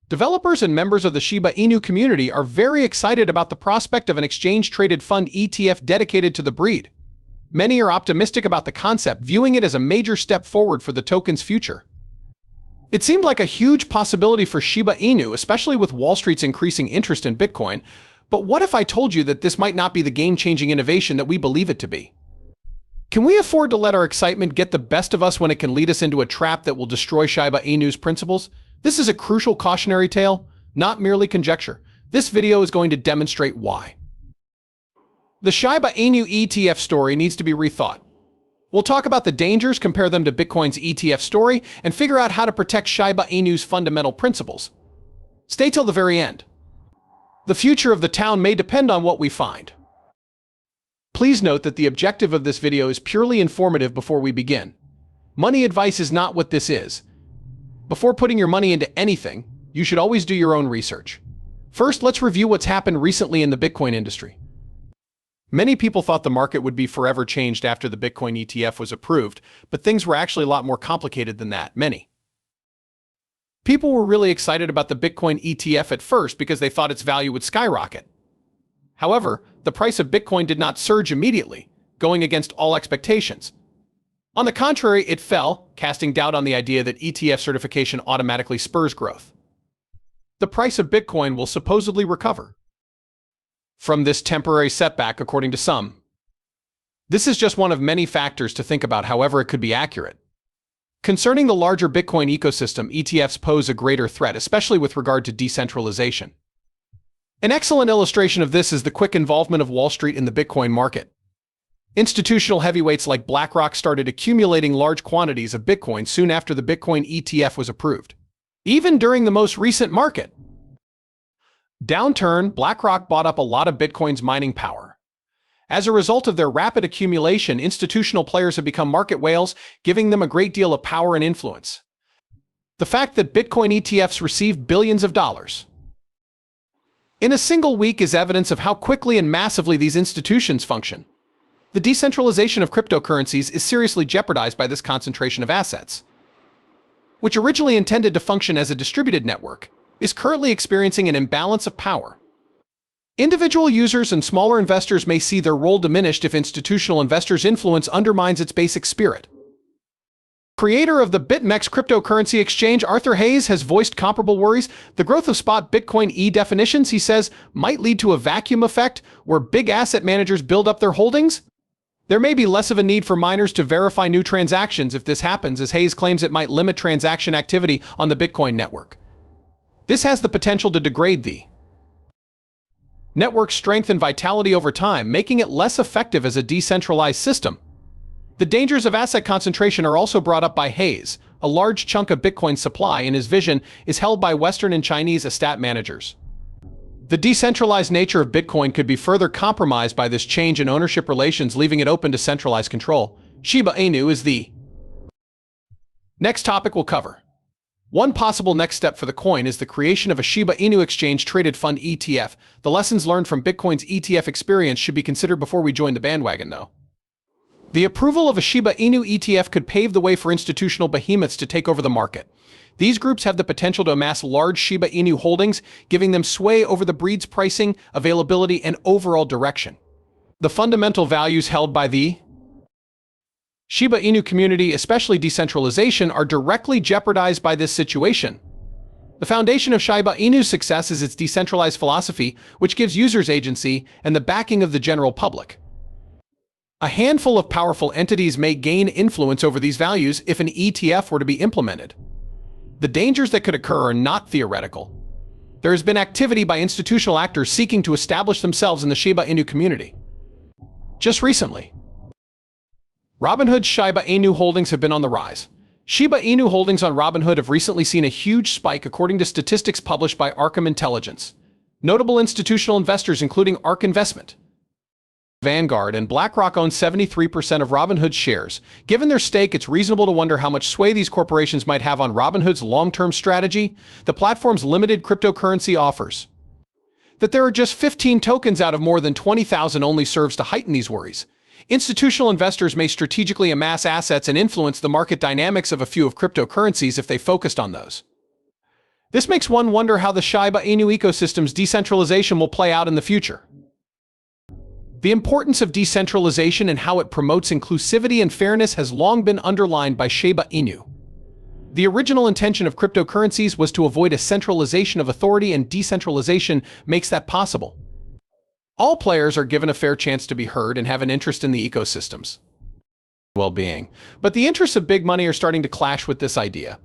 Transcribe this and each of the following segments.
Developers and members of the Shiba Inu community are very excited about the prospect of an exchange-traded fund ETF dedicated to the breed. Many are optimistic about the concept, viewing it as a major step forward for the token's future. It seemed like a huge possibility for Shiba Inu, especially with Wall Street's increasing interest in Bitcoin. But what if I told you that this might not be the game-changing innovation that we believe it to be? Can we afford to let our excitement get the best of us when it can lead us into a trap that will destroy Shiba Inu's principles? This is a crucial cautionary tale, not merely conjecture. This video is going to demonstrate why. The Shiba Inu ETF story needs to be rethought. We'll talk about the dangers, compare them to Bitcoin's ETF story, and figure out how to protect Shiba Inu's fundamental principles. Stay till the very end. The future of the town may depend on what we find. Please note that the objective of this video is purely informative before we begin. Money advice is not what this is. Before putting your money into anything, you should always do your own research. First, let's review what's happened recently in the Bitcoin industry. Many people thought the market would be forever changed after the Bitcoin ETF was approved, but things were actually a lot more complicated than that. People were really excited about the Bitcoin ETF at first because they thought its value would skyrocket. However, the price of Bitcoin did not surge immediately, going against all expectations. On the contrary, it fell, casting doubt on the idea that ETF certification automatically spurs growth. The price of Bitcoin will supposedly recover from this temporary setback, according to some. This is just one of many factors to think about, however it could be accurate. Concerning the larger Bitcoin ecosystem, ETFs pose a greater threat, especially with regard to decentralization. An excellent illustration of this is the quick involvement of Wall Street in the Bitcoin market. Institutional heavyweights like BlackRock started accumulating large quantities of Bitcoin soon after the Bitcoin ETF was approved. Even during the most recent market downturn, BlackRock bought up a lot of Bitcoin's mining power. As a result of their rapid accumulation, institutional players have become market whales, giving them a great deal of power and influence. The fact that Bitcoin ETFs received billions of dollars in a single week is evidence of how quickly and massively these institutions function. The decentralization of cryptocurrencies is seriously jeopardized by this concentration of assets, which originally intended to function as a distributed network, is currently experiencing an imbalance of power. Individual users and smaller investors may see their role diminished if institutional investors' influence undermines its basic spirit. Creator of the BitMEX cryptocurrency exchange, Arthur Hayes, has voiced comparable worries. The growth of spot Bitcoin definitions, he says, might lead to a vacuum effect where big asset managers build up their holdings. There may be less of a need for miners to verify new transactions if this happens, as Hayes claims it might limit transaction activity on the Bitcoin network. This has the potential to degrade the network's strength and vitality over time, making it less effective as a decentralized system. The dangers of asset concentration are also brought up by Hayes. A large chunk of Bitcoin's supply, in his vision, is held by Western and Chinese asset managers. The decentralized nature of Bitcoin could be further compromised by this change in ownership relations, leaving it open to centralized control. Shiba Inu is the next topic we'll cover. One possible next step for the coin is the creation of a Shiba Inu exchange-traded fund ETF. The lessons learned from Bitcoin's ETF experience should be considered before we join the bandwagon, though. The approval of a Shiba Inu ETF could pave the way for institutional behemoths to take over the market. These groups have the potential to amass large Shiba Inu holdings, giving them sway over the breed's pricing, availability, and overall direction. The fundamental values held by the Shiba Inu community, especially decentralization, are directly jeopardized by this situation. The foundation of Shiba Inu's success is its decentralized philosophy, which gives users agency and the backing of the general public. A handful of powerful entities may gain influence over these values if an ETF were to be implemented. The dangers that could occur are not theoretical. There has been activity by institutional actors seeking to establish themselves in the Shiba Inu community. Just recently, Robinhood's Shiba Inu holdings have been on the rise. Shiba Inu holdings on Robinhood have recently seen a huge spike, according to statistics published by Arkham Intelligence. Notable institutional investors, including ARK Investment, Vanguard, and BlackRock, own 73% of Robinhood's shares. Given their stake, it's reasonable to wonder how much sway these corporations might have on Robinhood's long-term strategy. The platform's limited cryptocurrency offers that there are just 15 tokens out of more than 20,000 only serves to heighten these worries. Institutional investors may strategically amass assets and influence the market dynamics of a few of cryptocurrencies if they focused on those. This makes one wonder how the Shiba Inu ecosystem's decentralization will play out in the future. The importance of decentralization and how it promotes inclusivity and fairness has long been underlined by Shiba Inu. The original intention of cryptocurrencies was to avoid a centralization of authority, and decentralization makes that possible. All players are given a fair chance to be heard and have an interest in the ecosystem's well-being. But the interests of big money are starting to clash with this idea.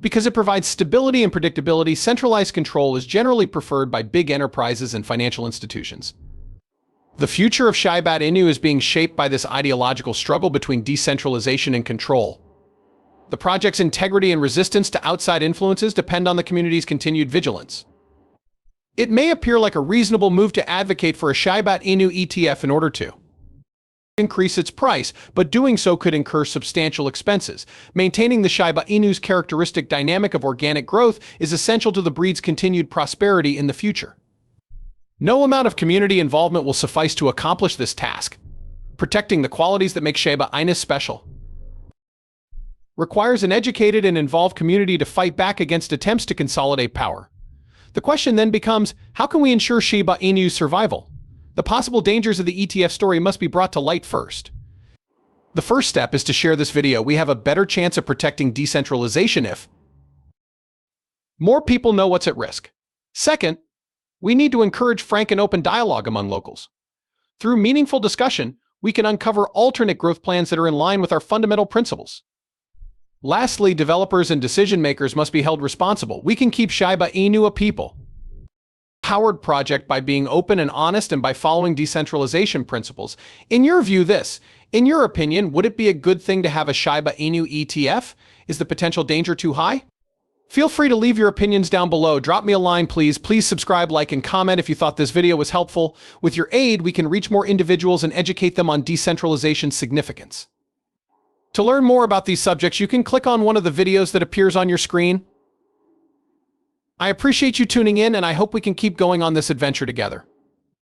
Because it provides stability and predictability, centralized control is generally preferred by big enterprises and financial institutions. The future of Shiba Inu is being shaped by this ideological struggle between decentralization and control. The project's integrity and resistance to outside influences depend on the community's continued vigilance. It may appear like a reasonable move to advocate for a Shiba Inu ETF in order to increase its price, but doing so could incur substantial expenses. Maintaining the Shiba Inu's characteristic dynamic of organic growth is essential to the breed's continued prosperity in the future. No amount of community involvement will suffice to accomplish this task. Protecting the qualities that make Shiba Inu special requires an educated and involved community to fight back against attempts to consolidate power. The question then becomes, how can we ensure Shiba Inu's survival? The possible dangers of the ETF story must be brought to light first. The first step is to share this video. We have a better chance of protecting decentralization if more people know what's at risk. Second, we need to encourage frank and open dialogue among locals. Through meaningful discussion, we can uncover alternate growth plans that are in line with our fundamental principles. Lastly, developers and decision-makers must be held responsible. We can keep Shiba Inu a people-powered project by being open and honest and by following decentralization principles. In your opinion, would it be a good thing to have a Shiba Inu ETF? Is the potential danger too high? Feel free to leave your opinions down below. Drop me a line, please. Please subscribe, like, and comment if you thought this video was helpful. With your aid, we can reach more individuals and educate them on decentralization's significance. To learn more about these subjects, you can click on one of the videos that appears on your screen. I appreciate you tuning in, and I hope we can keep going on this adventure together.